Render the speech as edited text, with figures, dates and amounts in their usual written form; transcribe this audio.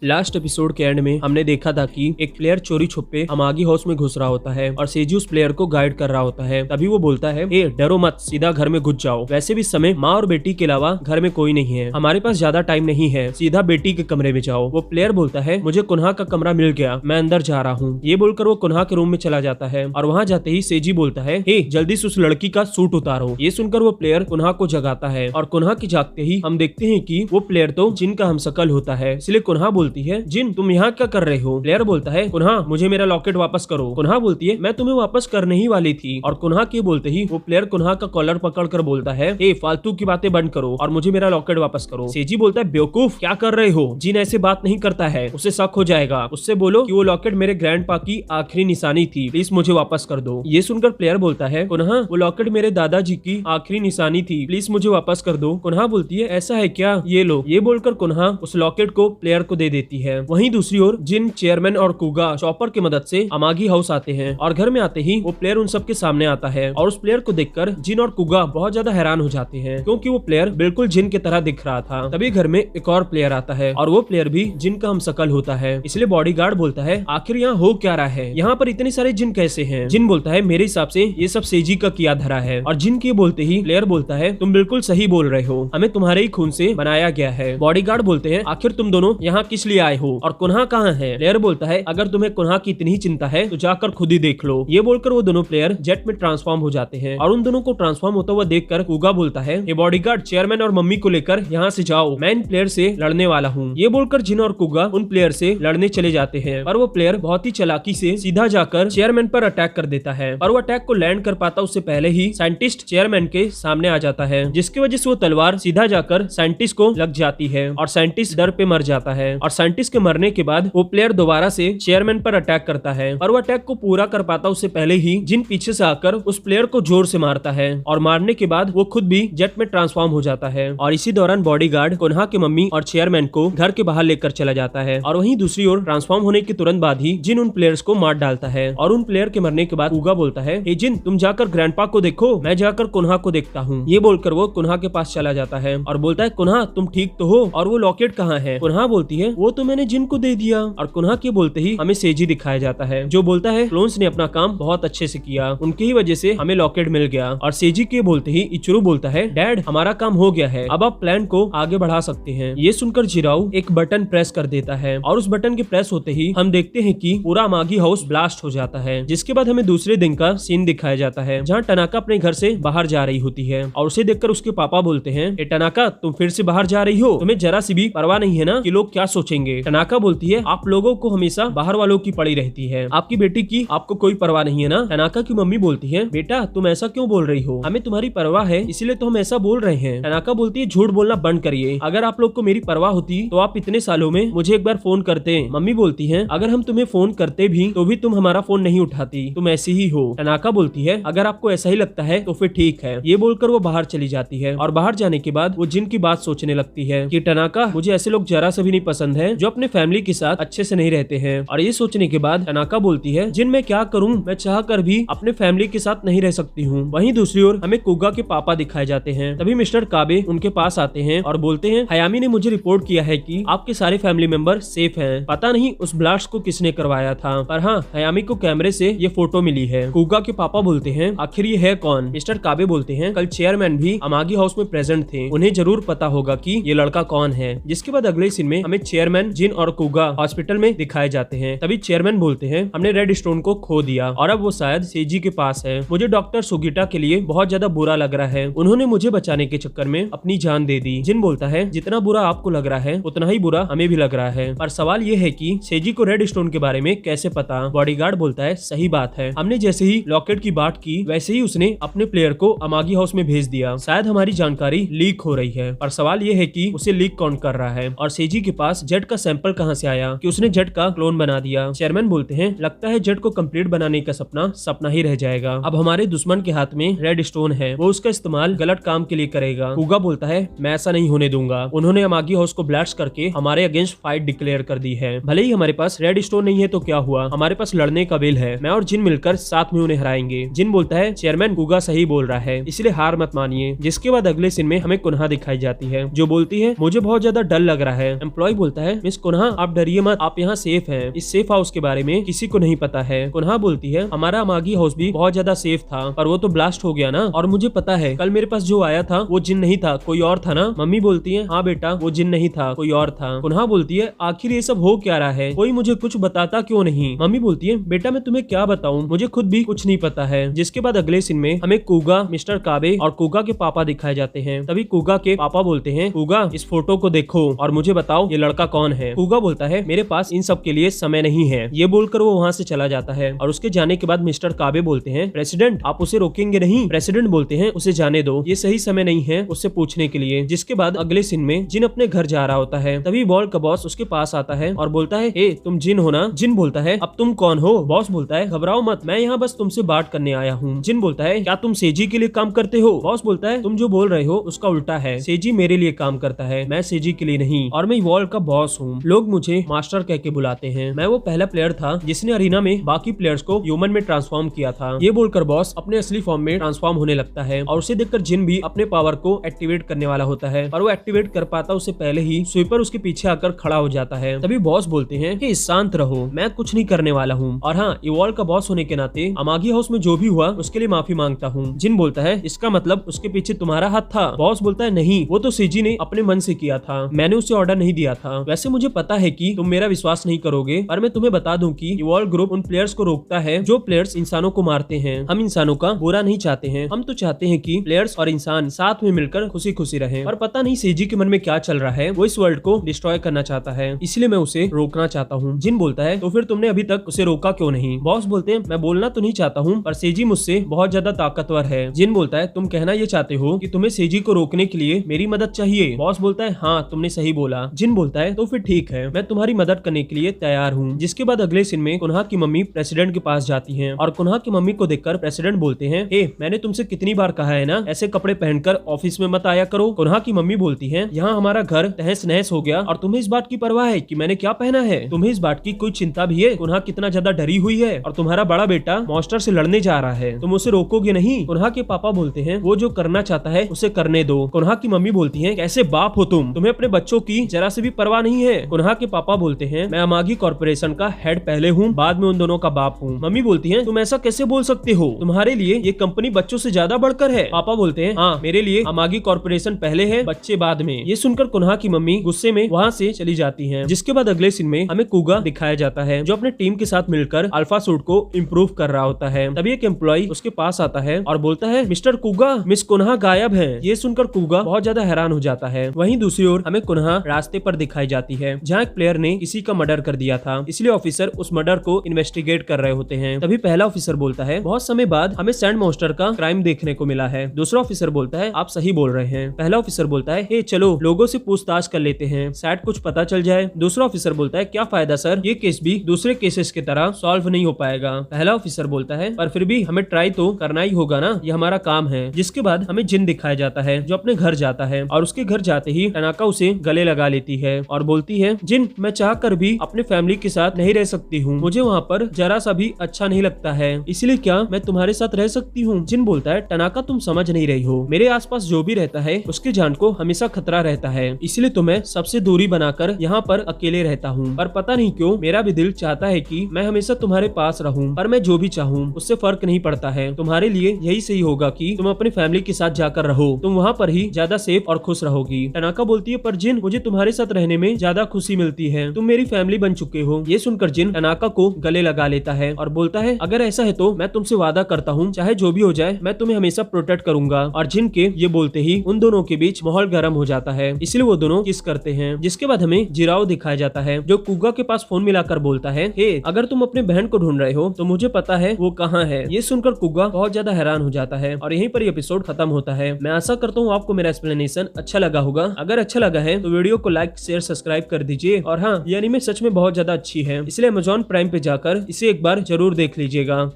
Last episode के and में हमने देखा था कि एक प्लेयर चोरी छुपे अमागी हाउस में घुस रहा होता है और सेजी उस प्लेयर को गाइड कर रहा होता है। तभी वो बोलता है, ए डरो मत, सीधा घर में घुस जाओ। वैसे भी समय माँ और बेटी के अलावा घर में कोई नहीं है, हमारे पास ज्यादा टाइम नहीं है, सीधा बेटी के कमरे में जाओ। वो प्लेयर बोलता है, मुझे कुन्हा का कमरा मिल गया, मैं अंदर जा रहा हूँ। ये बोलकर वो कुन्हा के रूम में चला जाता है और वहाँ जाते ही सेजी बोलता है, हे जल्दी से उस लड़की का सूट उतारो। ये सुनकर वो प्लेयर कुन्हा को जगाता है और कुन्हा के जागते ही हम देखते हैं कि वो प्लेयर तो जिन का हमशक्ल होता है। इसलिए कुन्हा बोलती है, जिन तुम यहाँ क्या कर रहे हो? प्लेयर बोलता है, कुन्हा मुझे मेरा लॉकेट वापस करो। कुन्हा बोलती है, मैं तुम्हें वापस करने ही वाली थी। और कुन्हा के बोलते ही वो प्लेयर कुन्हा का कॉलर पकड़कर बोलता है, ए फालतू की बातें बंद करो और मुझे मेरा लॉकेट वापस करो। सेजी बोलता है, बेवकूफ क्या कर रहे हो? जिन ऐसे बात नहीं करता है, उसे शक हो जाएगा। उससे बोलो कि वो लॉकेट मेरे ग्रैंडपा की आखिरी निशानी थी, प्लीज मुझे वापस कर दो। ये सुनकर प्लेयर बोलता है, कुन्हा वो लॉकेट मेरे दादाजी की आखिरी निशानी थी, प्लीज मुझे वापस कर दो। कुन्हा बोलती है, ऐसा है क्या? ये लो। ये बोलकर कुन्हा उस लॉकेट को प्लेयर को दे देती है। वहीं दूसरी ओर जिन, चेयरमैन और कुगा चॉपर की मदद से अमागी हाउस आते हैं और घर में आते ही वो प्लेयर उन सब के सामने आता है और उस प्लेयर को देखकर जिन और कुगा बहुत ज्यादा हैरान हो जाते हैं क्योंकि वो प्लेयर बिल्कुल जिन की तरह दिख रहा था। तभी घर में एक और प्लेयर आता है और वो प्लेयर भी जिन का हमशक्ल होता है। इसलिए बॉडीगार्ड बोलता है, आखिर यहाँ हो क्या रहा है? यहाँ पर इतने सारे जिन कैसे हैं? जिन बोलता है, मेरे हिसाब से ये सब सेजी का किया धरा है। और जिन के बोलते ही प्लेयर बोलता है, तुम बिल्कुल सही बोल रहे हो, हमें तुम्हारे ही खून से बनाया गया है। बॉडीगार्ड बोलते हैं, आखिर तुम दोनों यहाँ किस लिए आए हो और कुन्हा कहाँ है? प्लेयर बोलता है, अगर तुम्हें कुन्हा की इतनी ही चिंता है तो जाकर खुद ही देख लो। ये बोलकर वो दोनों प्लेयर जेट में ट्रांसफॉर्म हो जाते हैं और उन दोनों को ट्रांसफॉर्म होता हुआ देखकर कुगा बोलता है, ये बॉडीगार्ड चेयरमैन और मम्मी को लेकर यहाँ से जाओ, मैं इन प्लेयर से लड़ने वाला हूँ। ये बोलकर जिन और कुगा उन प्लेयर से लड़ने चले जाते हैं पर वो प्लेयर बहुत ही चालाकी से सीधा जाकर चेयरमैन पर अटैक कर देता है और वो अटैक को लैंड कर पाता उससे पहले ही साइंटिस्ट चेयरमैन के सामने आ जाता है, जिसकी वजह से वो तलवार सीधा जाकर साइंटिस्ट को लग जाती है और साइंटिस्ट डर पे मर जाता है। और साइंटिस्ट के मरने के बाद वो प्लेयर दोबारा से चेयरमैन पर अटैक करता है और वो अटैक को पूरा कर पाता उससे पहले ही जिन पीछे से आकर उस प्लेयर को जोर से मारता है और मारने के बाद वो खुद भी जेट में ट्रांसफॉर्म हो जाता है। और इसी दौरान बॉडीगार्ड कुन्हा की मम्मी और चेयरमैन को घर के बाहर लेकर चला जाता है और वहीं दूसरी ओर ट्रांसफॉर्म होने के तुरंत बाद ही जिन उन प्लेयर्स को मार डालता है। और उन प्लेयर के मरने के बाद कुगा बोलता है, हे जिन तुम जाकर ग्रैंडपा को देखो, मैं जाकर कुन्हा को देखता हूँ। ये बोलकर वो कुन्हा के पास चला जाता है और बोलता है, कुन्हा तुम ठीक तो हो? और वो लॉकेट कहाँ है? कुन्हा बोलती है, वो तो मैंने जिन को दे दिया। और कुन्हा के बोलते ही हमें सेजी दिखाया जाता है जो बोलता है, क्लोन्स ने अपना काम बहुत अच्छे से किया, उनकी ही वजह से हमें लॉकेट मिल गया। और सेजी के बोलते ही इचुरू बोलता है, डैड हमारा काम हो गया है, अब आप प्लान को आगे बढ़ा सकते हैं। ये सुनकर जिराऊ एक बटन प्रेस कर देता है और उस बटन के प्रेस होते ही हम देखते हैं कि पूरा अमागी हाउस ब्लास्ट हो जाता है। जिसके बाद हमें दूसरे दिन का सीन दिखाया जाता है जहाँ टनाका अपने घर से बाहर जा रही होती है और उसे देखकर उसके पापा बोलते हैं, ए टनाका तुम फिर से बाहर जा रही हो, तुम्हें जरा सी भी परवाह नहीं है ना कि लोग क्या सोचेंगे? टनाका बोलती है, आप लोगों को हमेशा बाहर वालों की पड़ी रहती है, आपकी बेटी की आपको कोई परवाह नहीं है ना? टनाका की मम्मी बोलती है, बेटा तुम ऐसा क्यों बोल रही हो, हमें तुम्हारी परवाह है इसलिए तो हम ऐसा बोल रहे हैं। टनाका बोलती है, झूठ बोलना बंद करिए, अगर आप लोग को मेरी परवाह होती तो आप इतने सालों में मुझे एक बार फोन करते। मम्मी बोलती है, अगर हम तुम्हें फोन करते भी तो भी तुम हमारा फोन नहीं उठाती, तुम ऐसी ही हो। टनाका बोलती है, अगर आपको ऐसा ही लगता है तो फिर ठीक है। ये बोलकर वो बाहर चली जाती है और बाहर जाने के बाद वो जिन की बात सोचने लगती है कि टनाका मुझे ऐसे लोग जरा से भी नहीं पसंद है जो अपने फैमिली के साथ अच्छे से नहीं रहते हैं। और ये सोचने के बाद टनाका बोलती है, जिन मैं क्या करूं, मैं चाह कर भी अपने फैमिली के साथ नहीं रह सकती हूँ। वहीं दूसरी ओर हमें कुगा के पापा दिखाए जाते हैं। तभी मिस्टर काबे उनके पास आते हैं और बोलते हैं, हयामी ने मुझे रिपोर्ट किया है कि आपके सारे फैमिली मेंबर सेफ हैं, पता नहीं उस ब्लास्ट को किसने करवाया था, पर हाँ हयामी को कैमरे से ये फोटो मिली है। कुगा के पापा बोलते हैं, आखिर ये है कौन? मिस्टर काबे बोलते हैं, कल चेयरमैन भी अमागी हाउस में प्रेजेंट थे, उन्हें जरूर पता होगा कि ये लड़का कौन है। जिसके बाद अगले सीन में हमें चेयरमैन, जिन और कुगा हॉस्पिटल में दिखाए जाते हैं। तभी चेयरमैन बोलते हैं, हमने रेड स्टोन को खो दिया और अब वो शायद सेजी के पास है। मुझे डॉक्टर सुगीटा के लिए बहुत ज्यादा बुरा लग रहा है, उन्होंने मुझे बचाने के चक्कर में अपनी जान दे दी। जिन बोलता है, जितना बुरा आपको लग रहा है उतना ही बुरा हमें भी लग रहा है, पर सवाल ये है कि सेजी को रेड स्टोन के बारे में कैसे पता? बॉडीगार्ड बोलता है, सही बात है, हमने जैसे ही लॉकेट की बात की वैसे ही उसने अपने प्लेयर को अमागी हाउस में भेज दिया, शायद हमारी जानकारी लीक हो रही है। पर सवाल ये है कि उसे लीक कौन कर रहा है और सेजी के पास जेट का सैंपल कहां से आया कि उसने जेट का क्लोन बना दिया। चेयरमैन बोलते हैं, लगता है जेट को कंप्लीट बनाने का सपना सपना ही रह जाएगा, अब हमारे दुश्मन के हाथ में रेड स्टोन है, वो उसका इस्तेमाल गलत काम के लिए करेगा। कुगा बोलता है, मैं ऐसा नहीं होने दूंगा, उन्होंने अमागी हाउस को ब्लास्ट करके हमारे अगेंस्ट फाइट डिक्लेयर कर दी है, भले ही हमारे पास रेड स्टोन नहीं है तो क्या हुआ, हमारे पास लड़ने का बिल है, मैं और जिन मिलकर साथ में उन्हें हराएंगे। जिन बोलता है, चेयरमैन कुगा सही बोल रहा है, इसलिए हार मत मानिए। जिसके बाद अगले सीन में हमें कुन्हा दिखाई जाती है जो बोलती है, मुझे बहुत ज्यादा डर लग रहा है। एम्प्लॉय बोलता है, है, मिस कुन्हा आप डरिए मत, आप यहाँ सेफ हैं। इस सेफ हाउस के बारे में किसी को नहीं पता है। कुन्हा बोलती है हमारा अमागी हाउस भी बहुत ज्यादा सेफ था, पर वो तो ब्लास्ट हो गया ना। और मुझे पता है कल मेरे पास जो आया था वो जिन नहीं था, कोई और था ना। मम्मी बोलती है हाँ बेटा वो जिन नहीं था, कोई और था। कुन्हा बोलती है आखिर ये सब हो क्या रहा है, कोई मुझे कुछ बताता क्यों नहीं। मम्मी बोलती है बेटा मैं तुम्हें क्या बताऊं, मुझे खुद भी कुछ नहीं पता है। जिसके बाद अगले सीन में हमें कुगा, मिस्टर काबे और कुगा के पापा दिखाए जाते हैं। तभी कुगा के पापा बोलते हैं कुगा इस फोटो को देखो और मुझे बताओ ये लड़का कौन है। कुगा बोलता है मेरे पास इन सब के लिए समय नहीं है। ये बोलकर वो वहाँ से चला जाता है और उसके जाने के बाद मिस्टर काबे बोलते हैं प्रेसिडेंट आप उसे रोकेंगे नहीं। प्रेसिडेंट बोलते हैं उसे जाने दो, ये सही समय नहीं है उससे पूछने के लिए। जिसके बाद अगले सीन में जिन अपने घर जा रहा होता है। तभी वॉल्ट का बॉस उसके पास आता है और बोलता है ए तुम जिन हो ना। जिन बोलता है अब तुम कौन हो। बॉस बोलता है घबराओ मत, मैं यहाँ बस तुमसे बात करने आया हूँ। जिन बोलता है क्या तुम सेजी के लिए काम करते हो। बॉस बोलता है तुम जो बोल रहे हो उसका उल्टा है, सेजी मेरे लिए काम करता है, मैं सेजी के लिए नहीं, और मैं वॉल्ट का बॉस हूँ। लोग मुझे मास्टर कह के बुलाते हैं। मैं वो पहला प्लेयर था जिसने अरीना में बाकी प्लेयर्स को ह्यूमन में ट्रांसफॉर्म किया था। ये बोलकर बॉस अपने असली फॉर्म में ट्रांसफॉर्म होने लगता है और उसे देखकर जिन भी अपने पावर को एक्टिवेट करने वाला होता है, और वो एक्टिवेट कर पाता उससे पहले ही स्वीपर उसके पीछे आकर खड़ा हो जाता है। तभी बॉस बोलते हैं कि शांत रहो, मैं कुछ नहीं करने वाला हूँ, और हाँ इवॉल्व का बॉस होने के नाते अमागी हाउस में जो भी हुआ उसके लिए माफी मांगता हूँ। जिन बोलता है इसका मतलब उसके पीछे तुम्हारा हाथ था। बॉस बोलता है नहीं, वो तो सेजी ने अपने मन से किया था, मैंने उसे ऑर्डर नहीं दिया था। वैसे मुझे पता है कि तुम मेरा विश्वास नहीं करोगे, पर मैं तुम्हें बता दूं कि इवॉल्व ग्रुप उन प्लेयर्स को रोकता है जो प्लेयर्स इंसानों को मारते हैं। हम इंसानों का बुरा नहीं चाहते हैं, हम तो चाहते हैं कि प्लेयर्स और इंसान साथ में मिलकर खुशी खुशी रहें। पर पता नहीं सेजी के मन में क्या चल रहा है, वो इस वर्ल्ड को डिस्ट्रॉय करना चाहता है, इसलिए मैं उसे रोकना चाहता हूँ। जिन बोलता है तो फिर तुमने अभी तक उसे रोका क्यों नहीं। बॉस बोलते हैं मैं बोलना तो नहीं चाहता हूँ, पर सेजी मुझसे बहुत ज्यादा ताकतवर है। जिन बोलता है तुम कहना ये चाहते हो कि तुम्हें सेजी को रोकने के लिए मेरी मदद चाहिए। बॉस बोलता है हाँ तुमने सही बोला। जिन बोलता है तो फिर ठीक है, मैं तुम्हारी मदद करने के लिए तैयार हूँ। जिसके बाद अगले सीन में कुन्हा की मम्मी प्रेसिडेंट के पास जाती हैं और कुन्हा की मम्मी को देखकर प्रेसिडेंट बोलते हैं हे मैंने तुमसे कितनी बार कहा है ना ऐसे कपड़े पहनकर ऑफिस में मत आया करो। कुन्हा की मम्मी बोलती है यहाँ हमारा घर तहस नहस हो गया और तुम्हें इस बात की परवाह है कि मैंने क्या पहना है, तुम्हें इस बात की कोई चिंता भी है। कुन्हा कितना ज्यादा डरी हुई है और तुम्हारा बड़ा बेटा मॉन्स्टर से लड़ने जा रहा है, तुम उसे रोकोगे नहीं। कुन्हा के पापा बोलते हैं वो जो करना चाहता है उसे करने दो। कुन्हा की मम्मी बोलती है कैसे बाप हो तुम, तुम्हें अपने बच्चों की जरा से भी परवाह नहीं है। कुन्हा के पापा बोलते हैं मैं अमागी कॉर्पोरेशन का हेड पहले हूँ, बाद में उन दोनों का बाप हूँ। मम्मी बोलती है तुम ऐसा कैसे बोल सकते हो, तुम्हारे लिए ये कंपनी बच्चों से ज्यादा बढ़कर है। पापा बोलते हैं हाँ मेरे लिए अमागी कॉर्पोरेशन पहले है, बच्चे बाद में। ये सुनकर कुन्हा की मम्मी गुस्से में वहाँ से चली जाती है। जिसके बाद अगले सीन में हमें कुगा दिखाया जाता है जो अपने टीम के साथ मिलकर अल्फा सूट को इम्प्रूव कर रहा होता है। तभी एक एम्प्लॉय उसके पास आता है और बोलता है मिस्टर कुगा मिस कुन्हा गायब है। ये सुनकर कुगा बहुत ज्यादा हैरान हो जाता है। वहीं दूसरी ओर हमें कुन्हा रास्ते पर दिखाई जाती है जहाँ एक प्लेयर ने किसी का मर्डर कर दिया था, इसलिए ऑफिसर उस मर्डर को इन्वेस्टिगेट कर रहे होते हैं। तभी पहला ऑफिसर बोलता है बहुत समय बाद हमें सैंड मॉन्स्टर का क्राइम देखने को मिला है। दूसरा ऑफिसर बोलता है आप सही बोल रहे हैं। पहला ऑफिसर बोलता है हे चलो लोगों से पूछताछ कर लेते हैं, शायद कुछ पता चल जाए। दूसरा ऑफिसर बोलता है क्या फायदा सर, ये केस भी दूसरे केसेस की तरह सॉल्व नहीं हो पाएगा। पहला ऑफिसर बोलता है पर फिर भी हमें ट्राई तो करना ही होगा ना, ये हमारा काम है। जिसके बाद हमें जिन दिखाया जाता है जो अपने घर जाता है और उसके घर जाते ही टनाका उसे गले लगा लेती है और बोलती है जिन मैं चाह कर भी अपने फैमिली के साथ नहीं रह सकती हूँ, मुझे वहाँ पर जरा सा भी अच्छा नहीं लगता है, इसलिए क्या मैं तुम्हारे साथ रह सकती हूँ। जिन बोलता है टनाका तुम समझ नहीं रही हो, मेरे आसपास जो भी रहता है उसकी जान को हमेशा खतरा रहता है, इसलिए तो मैं सबसे दूरी बनाकर यहाँ पर अकेले रहता हूँ। पर पता नहीं क्यों मेरा भी दिल चाहता है कि मैं हमेशा तुम्हारे पास रहूँ, पर मैं जो भी चाहूँ उससे फर्क नहीं पड़ता है। तुम्हारे लिए यही सही होगा कि तुम अपनी फैमिली के साथ जाकर रहो, तुम वहाँ पर ही ज्यादा सेफ और खुश रहोगी। टनाका बोलती है पर जिन मुझे तुम्हारे साथ रहने में ज्यादा खुशी मिलती है, तुम मेरी फैमिली बन चुके हो। ये सुनकर जिन टनाका को गले लगा लेता है और बोलता है अगर ऐसा है तो मैं तुमसे वादा करता हूँ चाहे जो भी हो जाए मैं तुम्हें हमेशा प्रोटेक्ट करूंगा। और जिन के ये बोलते ही उन दोनों के बीच माहौल गर्म हो जाता है, इसलिए वो दोनों किस करते हैं। जिसके बाद हमें जिराओ दिखाया जाता है जो कुगा के पास फोन मिलाकर बोलता है हे अगर तुम अपने बहन को ढूंढ रहे हो तो मुझे पता है वो कहाँ है। ये सुनकर कुगा बहुत ज्यादा हैरान हो जाता है और यहीं पर एपिसोड खत्म होता है। मैं आशा करता हूँ आपको मेरा एक्सप्लेनेशन अच्छा लगा होगा। अगर अच्छा लगा है तो वीडियो को लाइक शेयर सब्सक्राइब कर दीजिए। और हाँ ये एनीमे सच में बहुत ज्यादा अच्छी है, इसलिए अमेज़न प्राइम पे जाकर इसे एक बार जरूर देख लीजिएगा।